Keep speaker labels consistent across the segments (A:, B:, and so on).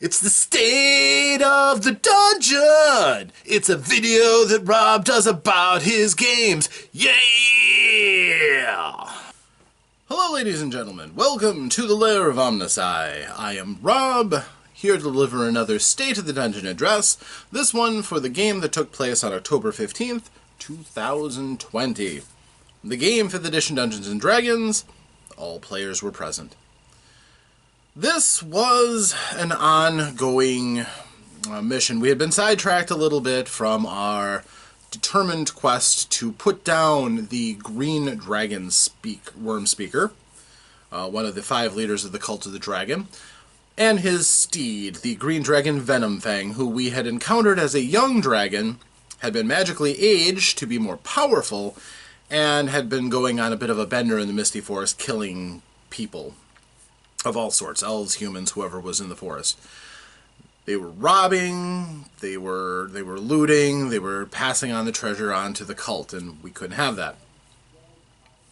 A: It's the state of the dungeon. It's a video that Rob does about his games. Yeah! Hello, ladies and gentlemen. Welcome to the lair of OmnusI. I am Rob, here to deliver another State of the Dungeon address, this one for the game that took place on October 15th, 2020. The game, 5th edition Dungeons & Dragons. All players were present. This was an ongoing mission. We had been sidetracked a little bit from our determined quest to put down the Green Dragon Worm Speaker, one of the 5 leaders of the Cult of the Dragon, and his steed, the Green Dragon Venomfang, who we had encountered as a young dragon, had been magically aged to be more powerful, and had been going on a bit of a bender in the Misty Forest, killing people of all sorts, elves, humans, whoever was in the forest. They were robbing, they were looting, they were passing on the treasure on to the cult, and we couldn't have that.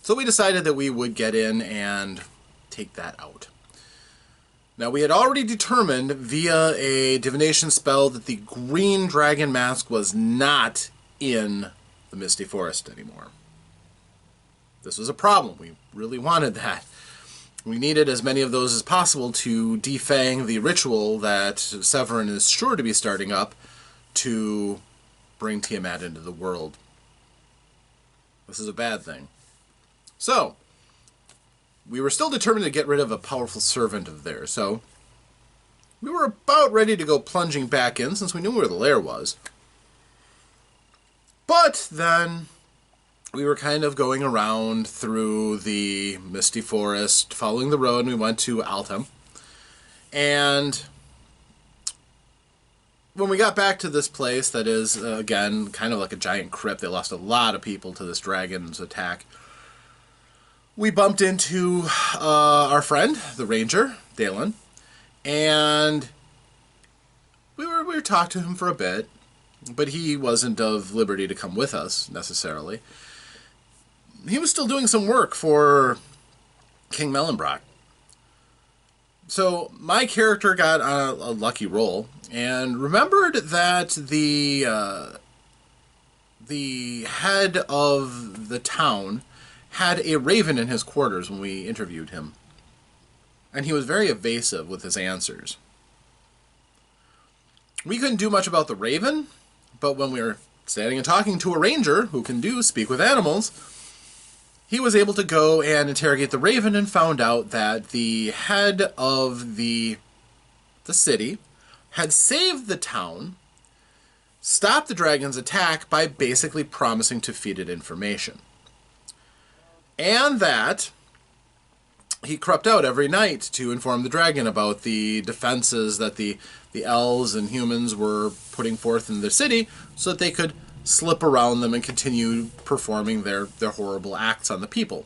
A: So we decided that we would get in and take that out. Now, we had already determined via a divination spell that the Green Dragon Mask was not in the Misty Forest anymore. This was a problem. We really wanted that. We needed as many of those as possible to defang the ritual that Severin is sure to be starting up to bring Tiamat into the world. This is a bad thing. So, we were still determined to get rid of a powerful servant of theirs, so we were about ready to go plunging back in since we knew where the lair was. But then we were kind of going around through the Misty Forest, following the road, and we went to Altum. And when we got back to this place that is, again, kind of like a giant crypt, they lost a lot of people to this dragon's attack, we bumped into our friend, the ranger, Dalen, and we were talking to him for a bit, but he wasn't of liberty to come with us, necessarily. He was still doing some work for King Mellenbrock. So my character got on a lucky roll and remembered that the head of the town had a raven in his quarters when we interviewed him. And he was very evasive with his answers. We couldn't do much about the raven, but when we were standing and talking to a ranger who can speak with animals, he was able to go and interrogate the raven and found out that the head of the city had saved the town, stopped the dragon's attack by basically promising to feed it information. And that he crept out every night to inform the dragon about the defenses that the elves and humans were putting forth in the city so that they could slip around them and continue performing their horrible acts on the people.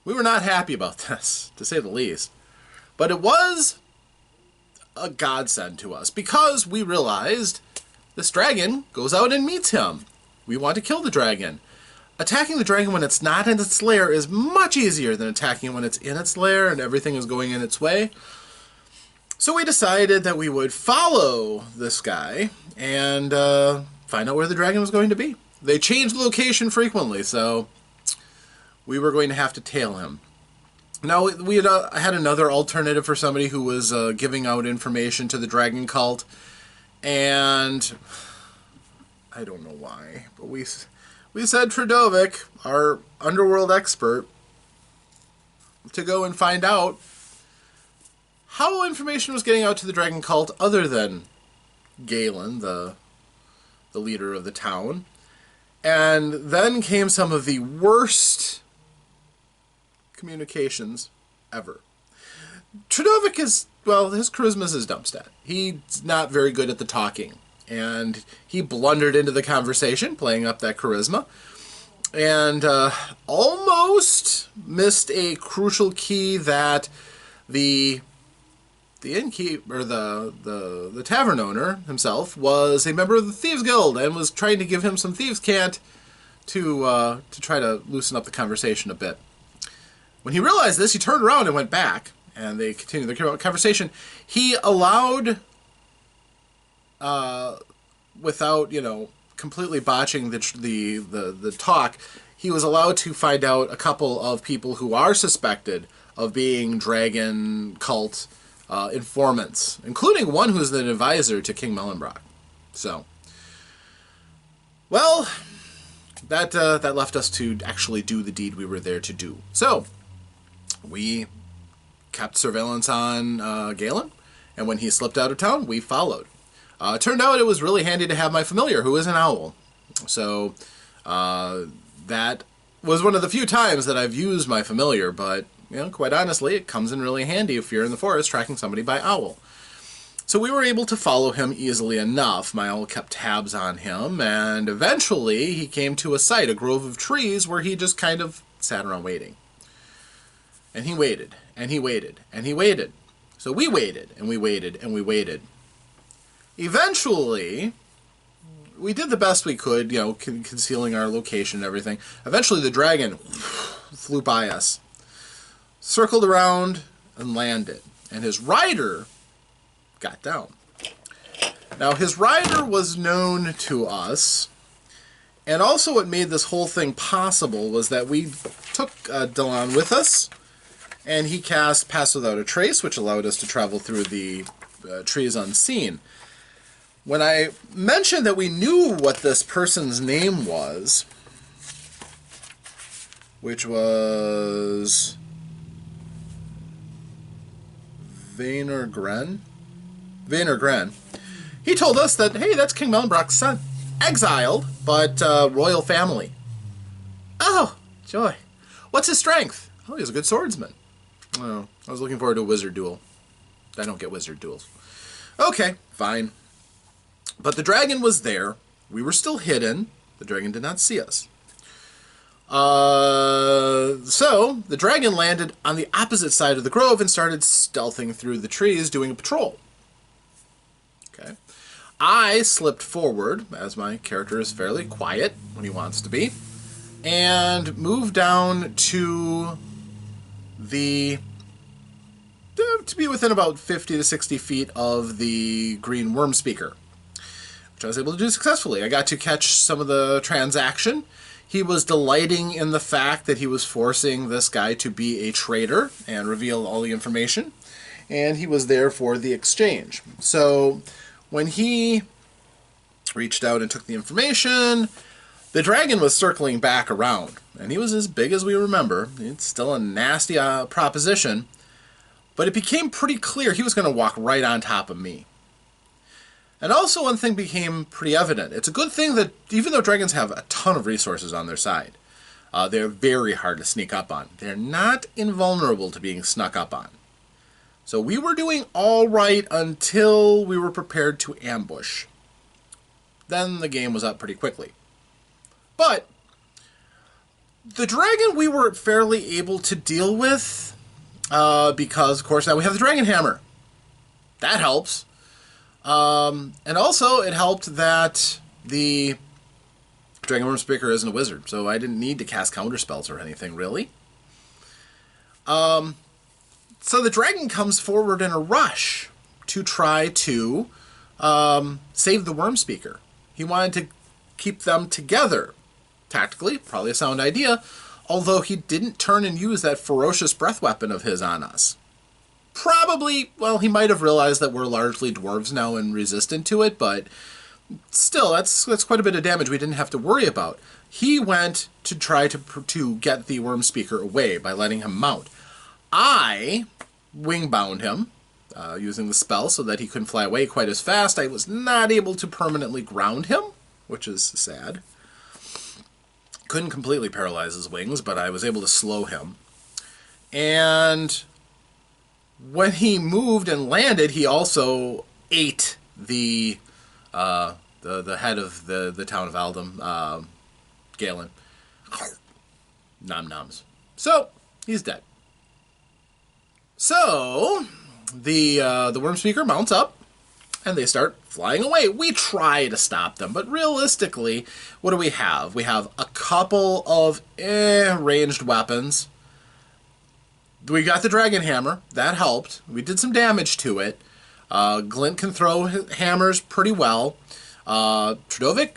A: We were not happy about this, to say the least. But it was a godsend to us, because we realized this dragon goes out and meets him. We want to kill the dragon. Attacking the dragon when it's not in its lair is much easier than attacking it when it's in its lair and everything is going in its way. So we decided that we would follow this guy and find out where the dragon was going to be. They changed location frequently, so we were going to have to tail him. Now, we had another alternative for somebody who was giving out information to the dragon cult, and I don't know why, but we said Tredovic, our underworld expert, to go and find out how information was getting out to the dragon cult other than Galen, the leader of the town. And then came some of the worst communications ever. Tredovic is, well, his charisma is his dumpstat. He's not very good at the talking. And he blundered into the conversation, playing up that charisma, and almost missed a crucial key that the innkeeper, or the tavern owner himself, was a member of the Thieves Guild and was trying to give him some thieves' cant to try to loosen up the conversation a bit. When he realized this, he turned around and went back and they continue the conversation. He allowed, without, completely botching the talk, he was allowed to find out a couple of people who are suspected of being dragon cult informants, including one who's an advisor to King Mellenbrock. So, well, that left us to actually do the deed we were there to do. So, we kept surveillance on Galen, and when he slipped out of town, we followed. It turned out it was really handy to have my familiar, who is an owl. So, that was one of the few times that I've used my familiar, but, quite honestly, it comes in really handy if you're in the forest tracking somebody by owl. So we were able to follow him easily enough. My owl kept tabs on him, and eventually he came to a site, a grove of trees, where he just kind of sat around waiting. And he waited, and he waited, and he waited. So we waited, and we waited, and we waited. Eventually, we did the best we could, concealing our location and everything. Eventually the dragon flew by us, circled around, and landed. And his rider got down. Now, his rider was known to us, and also what made this whole thing possible was that we took Dylan with us, and he cast Pass Without a Trace, which allowed us to travel through the trees unseen. When I mentioned that we knew what this person's name was, which was Vainer Gren, he told us that, hey, that's King Mellenbrock's son. Exiled, but royal family. Oh, joy. What's his strength? Oh, he's a good swordsman. Oh, I was looking forward to a wizard duel. I don't get wizard duels. Okay, fine. But the dragon was there. We were still hidden. The dragon did not see us. So the dragon landed on the opposite side of the grove and started stealthing through the trees doing a patrol. Okay. I slipped forward, as my character is fairly quiet when he wants to be, and moved down to be within about 50 to 60 feet of the green worm speaker, which I was able to do successfully. I got to catch some of the transaction. He was delighting in the fact that he was forcing this guy to be a traitor and reveal all the information, and he was there for the exchange. So when he reached out and took the information, the dragon was circling back around, and he was as big as we remember. It's still a nasty proposition, but it became pretty clear he was going to walk right on top of me. And also one thing became pretty evident. It's a good thing that even though dragons have a ton of resources on their side, they're very hard to sneak up on. They're not invulnerable to being snuck up on. So we were doing all right until we were prepared to ambush. Then the game was up pretty quickly. But the dragon we were fairly able to deal with because, of course, now we have the dragon hammer. That helps. And also it helped that the dragon worm speaker isn't a wizard, so I didn't need to cast counter spells or anything, really. So the dragon comes forward in a rush to try to save the worm speaker. He wanted to keep them together. Tactically, probably a sound idea, although he didn't turn and use that ferocious breath weapon of his on us. Probably, well, he might have realized that we're largely dwarves now and resistant to it, but still, that's quite a bit of damage we didn't have to worry about. He went to try to get the worm speaker away by letting him mount. I wingbound him using the spell so that he couldn't fly away quite as fast. I was not able to permanently ground him, which is sad. Couldn't completely paralyze his wings, but I was able to slow him. And when he moved and landed, he also ate the head of the town of Aldham, Galen. Nom noms. So he's dead. So the worm speaker mounts up, and they start flying away. We try to stop them, but realistically, what do we have? We have a couple of ranged weapons, we got the Dragon Hammer. That helped. We did some damage to it. Glint can throw hammers pretty well. Trudovic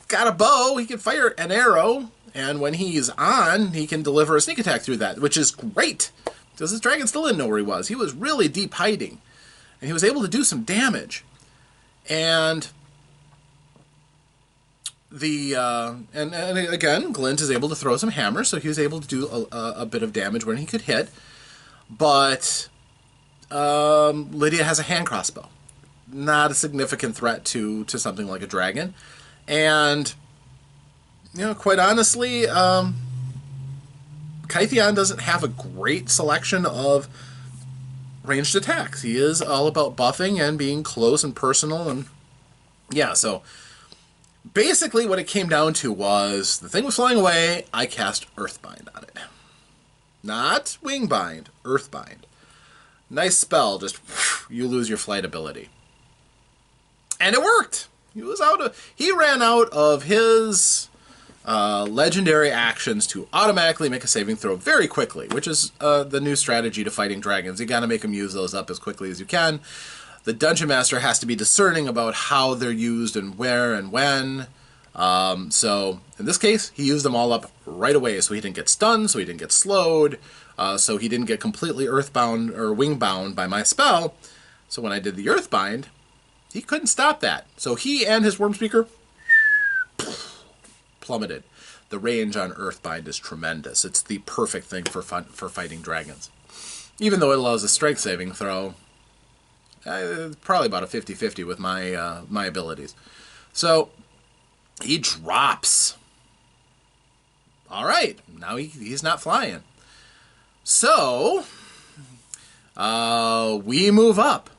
A: got a bow. He can fire an arrow. And when he's on, he can deliver a sneak attack through that, which is great. Because this dragon still didn't know where he was. He was really deep hiding. And he was able to do some damage. And and again, Glint is able to throw some hammers, so he was able to do a bit of damage when he could hit. But Lydia has a hand crossbow. Not a significant threat to something like a dragon. And, quite honestly, Kytheon doesn't have a great selection of ranged attacks. He is all about buffing and being close and personal. And, yeah, so basically what it came down to was the thing was flying away. I cast Earthbind on it. Not Wingbind, Earthbind. Nice spell, just you lose your flight ability. And it worked. He ran out of his legendary actions to automatically make a saving throw very quickly, which is the new strategy to fighting dragons. You gotta make them use those up as quickly as you can. The Dungeon Master has to be discerning about how they're used and where and when. So, in this case, he used them all up right away, so he didn't get stunned, so he didn't get slowed, so he didn't get completely earthbound or wingbound by my spell. So when I did the Earthbind, he couldn't stop that. So he and his Wormspeaker plummeted. The range on Earthbind is tremendous. It's the perfect thing for fighting dragons. Even though it allows a strength saving throw, probably about a 50-50 with my abilities. So he drops. All right, now he's not flying. So we move up.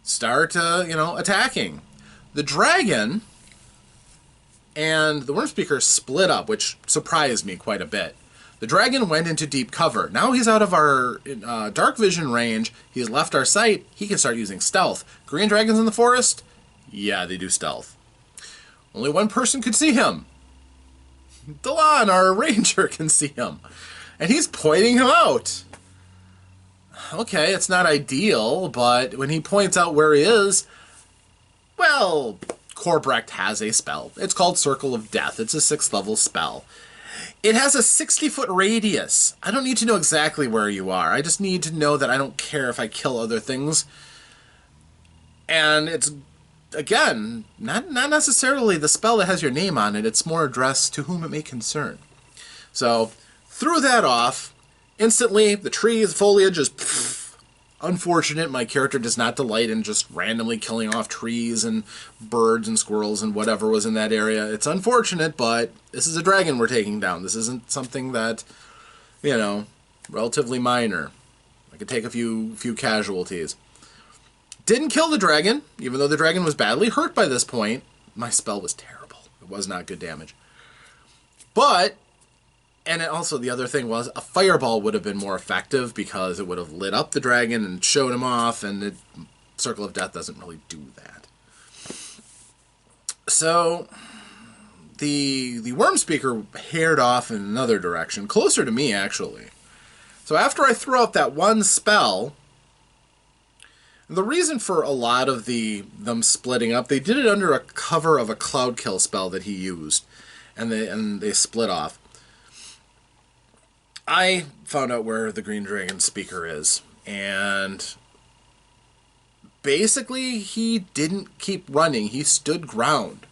A: Start, attacking. The dragon and the Wormspeaker split up, which surprised me quite a bit. The dragon went into deep cover. Now he's out of our dark vision range. He's left our sight. He can start using stealth. Green dragons in the forest? Yeah, they do stealth. Only one person could see him. Delan, our ranger, can see him. And he's pointing him out. Okay, it's not ideal, but when he points out where he is, well, Corbrecht has a spell. It's called Circle of Death. It's a 6th level spell. It has a 60-foot radius. I don't need to know exactly where you are. I just need to know that I don't care if I kill other things. And it's, again, not necessarily the spell that has your name on it. It's more addressed to whom it may concern. So, threw that off. Instantly, the trees, foliage is unfortunate. My character does not delight in just randomly killing off trees and birds and squirrels and whatever was in that area. It's unfortunate, but this is a dragon we're taking down. This isn't something that, relatively minor. I could take a few casualties. Didn't kill the dragon, even though the dragon was badly hurt by this point. My spell was terrible. It was not good damage. But, and also the other thing was, a fireball would have been more effective because it would have lit up the dragon and showed him off, and Circle of Death doesn't really do that. So, the Wormspeaker haired off in another direction, closer to me, actually. So after I threw out that one spell, the reason for a lot of them splitting up, they did it under a cover of a Cloud Kill spell that he used, and they split off. I found out where the Green Dragon Speaker is, and basically he didn't keep running. He stood ground,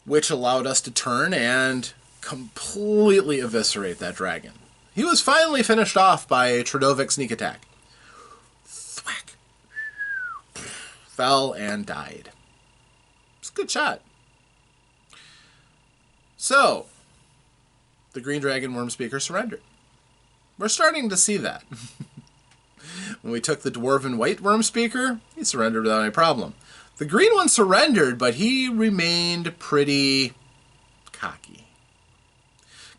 A: which allowed us to turn and completely eviscerate that dragon. He was finally finished off by a Trudovic sneak attack. Thwack. Fell and died. It's a good shot. So, the Green Dragon Wormspeaker surrendered. We're starting to see that. When we took the Dwarven White Wormspeaker, he surrendered without any problem. The green one surrendered, but he remained pretty cocky.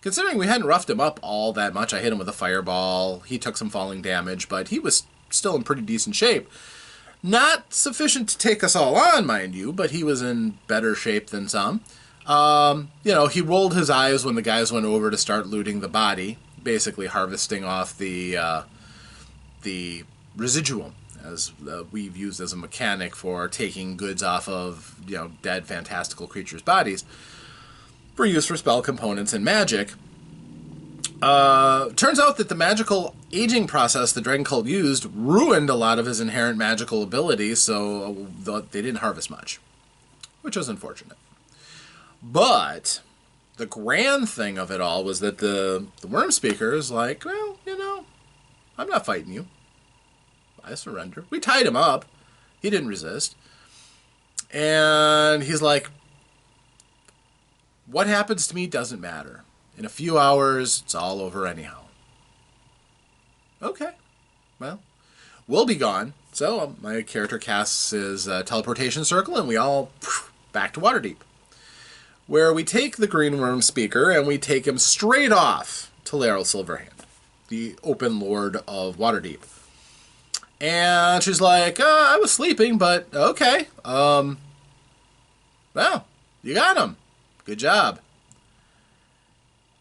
A: Considering we hadn't roughed him up all that much, I hit him with a fireball, he took some falling damage, but he was still in pretty decent shape. Not sufficient to take us all on, mind you, but he was in better shape than some. He rolled his eyes when the guys went over to start looting the body. basically harvesting off the residuum, as we've used as a mechanic for taking goods off of dead fantastical creatures' bodies for use for spell components and magic. Turns out that the magical aging process the Dragon Cult used ruined a lot of his inherent magical abilities, so they didn't harvest much, which was unfortunate. But the grand thing of it all was that the Worm Speaker is like, well, I'm not fighting you. I surrender. We tied him up. He didn't resist. And he's like, what happens to me doesn't matter. In a few hours, it's all over anyhow. Okay. Well, we'll be gone. So my character casts his teleportation circle, and we all back to Waterdeep, where we take the Green Worm Speaker and we take him straight off to Laeral Silverhand, the open lord of Waterdeep. And she's like, I was sleeping, but okay. Well, you got him. Good job.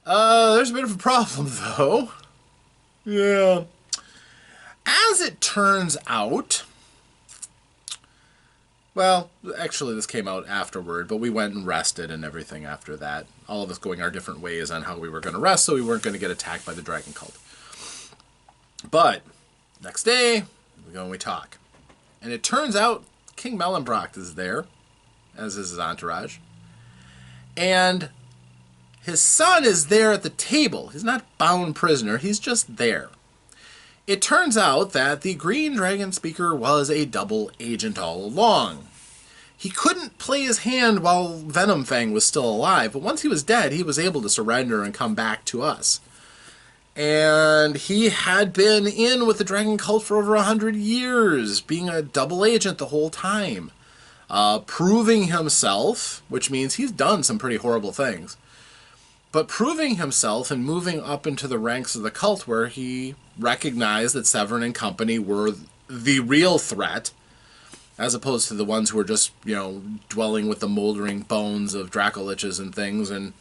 A: There's a bit of a problem, though. Yeah. As it turns out, well, actually this came out afterward, but we went and rested and everything after that. All of us going our different ways on how we were going to rest, so we weren't going to get attacked by the Dragon Cult. But, next day, we go and we talk. And it turns out King Mellenbrock is there, as is his entourage. And his son is there at the table. He's not bound prisoner. He's just there. It turns out that the Green Dragon Speaker was a double agent all along. He couldn't play his hand while Venomfang was still alive, but once he was dead, he was able to surrender and come back to us. And he had been in with the Dragon Cult for over 100 years, being a double agent the whole time. Proving himself, which means he's done some pretty horrible things. But proving himself and moving up into the ranks of the cult, where he recognized that Severin and company were the real threat, as opposed to the ones who were just, dwelling with the moldering bones of Dracoliches and things, and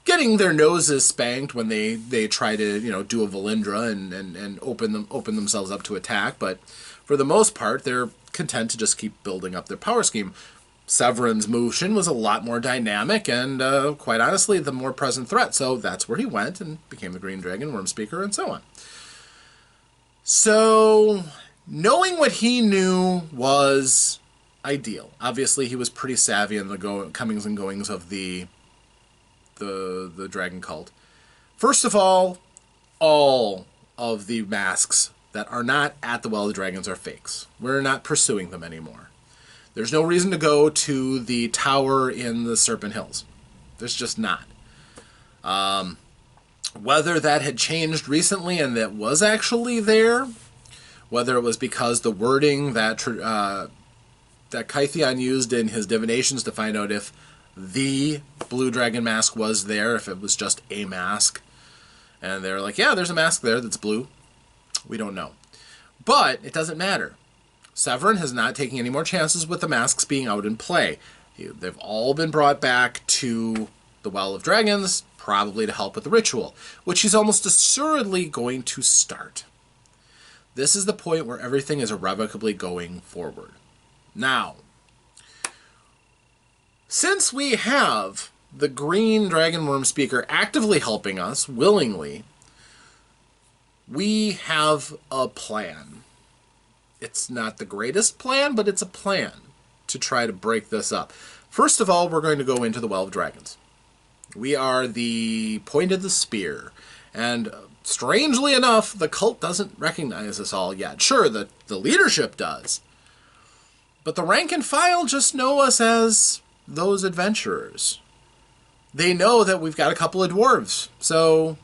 A: getting their noses spanked when they try to, do a Valindra and open themselves up to attack. But for the most part, they're content to just keep building up their power scheme. Severin's motion was a lot more dynamic and, quite honestly, the more present threat. So that's where he went and became the Green Dragon Worm Speaker and so on. So, knowing what he knew was ideal. Obviously, he was pretty savvy in the comings and goings of the Dragon Cult. First of all of the masks that are not at the Well of the Dragons are fakes. We're not pursuing them anymore. There's no reason to go to the tower in the Serpent Hills. There's just not. Whether that had changed recently and that was actually there, whether it was because the wording that Kytheon used in his divinations to find out if the blue dragon mask was there, if it was just a mask, and they're like, yeah, there's a mask there that's blue. We don't know. But it doesn't matter. Severin has not taken any more chances with the masks being out in play. They've all been brought back to the Well of Dragons, probably to help with the ritual, which he's almost assuredly going to start. This is the point where everything is irrevocably going forward. Now, since we have the Green Dragon Worm Speaker actively helping us, willingly, we have a plan. It's not the greatest plan, but it's a plan to try to break this up. First of all, we're going to go into the Well of Dragons. We are the point of the spear. And strangely enough, the cult doesn't recognize us all yet. Sure, the leadership does. But the rank and file just know us as those adventurers. They know that we've got a couple of dwarves. So,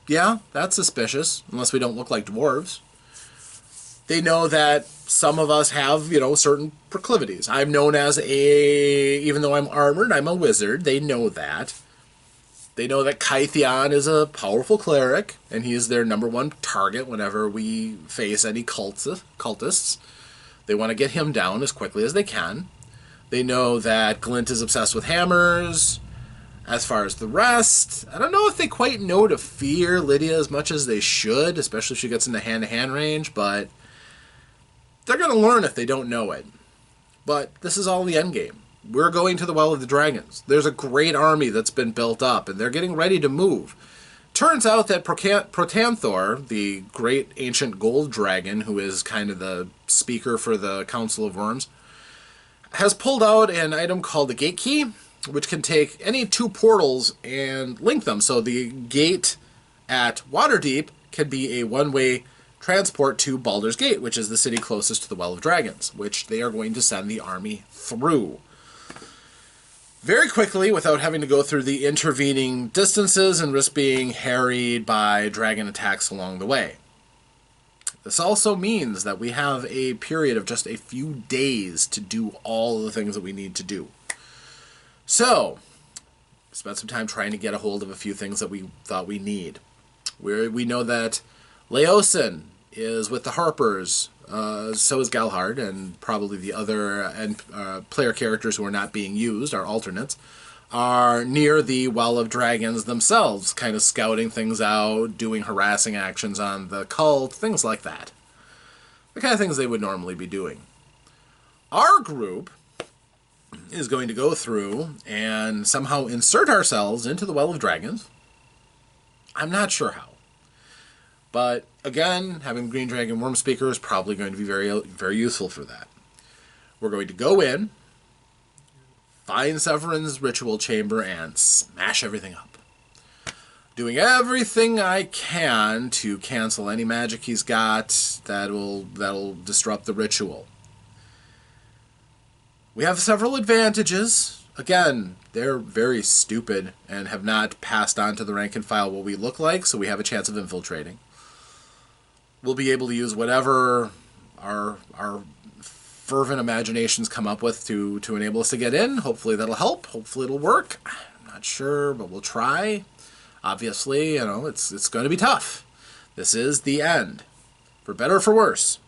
A: yeah, that's suspicious, unless we don't look like dwarves. They know that some of us have, certain proclivities. I'm known as even though I'm armored, I'm a wizard. They know that. They know that Kytheon is a powerful cleric, and he is their number one target whenever we face any cultists. They want to get him down as quickly as they can. They know that Glint is obsessed with hammers. As far as the rest, I don't know if they quite know to fear Lydia as much as they should, especially if she gets into hand-to-hand range, but they're going to learn if they don't know it. But this is all the endgame. We're going to the Well of the Dragons. There's a great army that's been built up, and they're getting ready to move. Turns out that Protanthor, the great ancient gold dragon, who is kind of the speaker for the Council of Worms, has pulled out an item called the Gate Key, which can take any 2 portals and link them. So the gate at Waterdeep can be a one-way transport to Baldur's Gate, which is the city closest to the Well of Dragons, which they are going to send the army through very quickly without having to go through the intervening distances and risk being harried by dragon attacks along the way. This also means that we have a period of just a few days to do all the things that we need to do. So, spent some time trying to get a hold of a few things that we thought we need. We know that Leosin is with the Harpers, so is Galhard, and probably the other player characters who are not being used, our alternates, are near the Well of Dragons themselves, kind of scouting things out, doing harassing actions on the cult, things like that. The kind of things they would normally be doing. Our group is going to go through and somehow insert ourselves into the Well of Dragons. I'm not sure how. But again, having Green Dragon Worm Speaker is probably going to be very, very useful for that. We're going to go in, find Severin's ritual chamber, and smash everything up. Doing everything I can to cancel any magic he's got that'll disrupt the ritual. We have several advantages. Again, they're very stupid and have not passed on to the rank and file what we look like, so we have a chance of infiltrating. We'll be able to use whatever our fervent imaginations come up with to enable us to get in. Hopefully that'll help. Hopefully it'll work. I'm not sure, but we'll try. Obviously, it's going to be tough. This is the end, for better or for worse.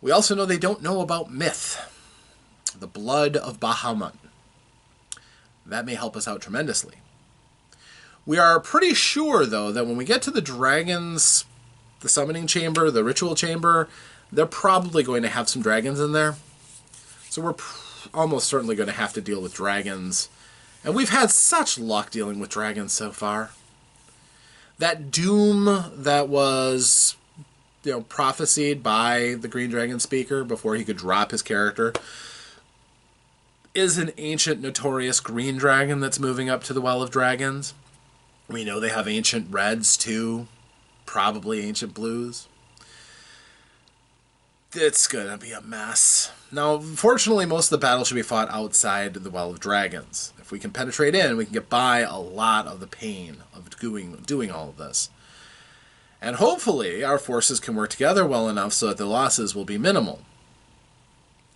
A: We also know they don't know about myth, the blood of Bahamut. That may help us out tremendously. We are pretty sure, though, that when we get to the dragons, the summoning chamber, the ritual chamber, they're probably going to have some dragons in there. So we're almost certainly going to have to deal with dragons. And we've had such luck dealing with dragons so far. That doom that was, prophesied by the Green Dragon Speaker before he could drop his character is an ancient, notorious green dragon that's moving up to the Well of Dragons. We know they have ancient reds, too. Probably ancient blues. It's gonna be a mess. Now, fortunately, most of the battle should be fought outside the Well of Dragons. If we can penetrate in, we can get by a lot of the pain of doing all of this. And hopefully, our forces can work together well enough so that the losses will be minimal.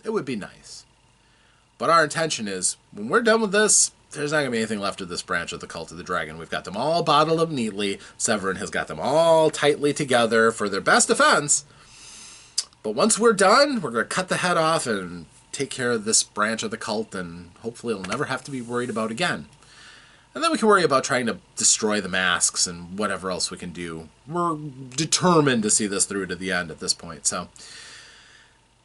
A: It would be nice. But our intention is, when we're done with this, there's not going to be anything left of this branch of the Cult of the Dragon. We've got them all bottled up neatly. Severin has got them all tightly together for their best defense. But once we're done, we're going to cut the head off and take care of this branch of the cult, and hopefully it'll never have to be worried about again. And then we can worry about trying to destroy the masks and whatever else we can do. We're determined to see this through to the end at this point, so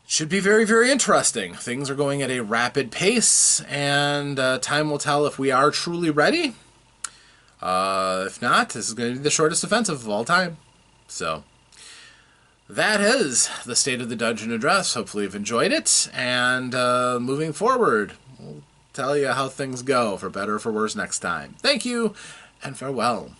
A: should be very, very interesting. Things are going at a rapid pace, and time will tell if we are truly ready. If not, this is going to be the shortest offensive of all time. So that is the State of the Dungeon address. Hopefully you've enjoyed it, and moving forward, we'll tell you how things go, for better or for worse, next time. Thank you, and farewell.